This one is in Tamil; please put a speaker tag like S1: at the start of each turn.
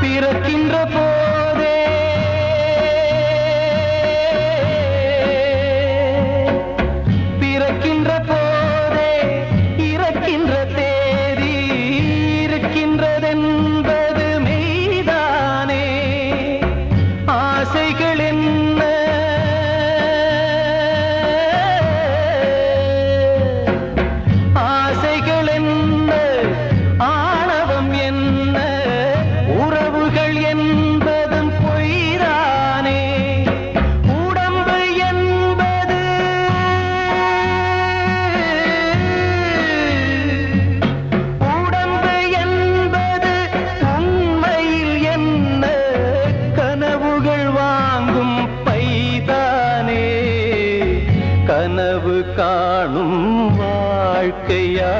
S1: பிறக்கின்ற போதே பிறக்கின்ற போதே இறக்கின்ற தேதி இருக்கின்றதென்பது மெய்தானே. ஆசைகள் என்ன ஆசைகள் என்ன ஆணவம் என்ன உறவுகள் என்பதும் பொய்தானே. உடம்பு என்பது உடம்பு என்பது உண்மையில் என்ன கனவுகள் வாங்கும் பைதானே. கனவு காணும் வாழ்க்கையா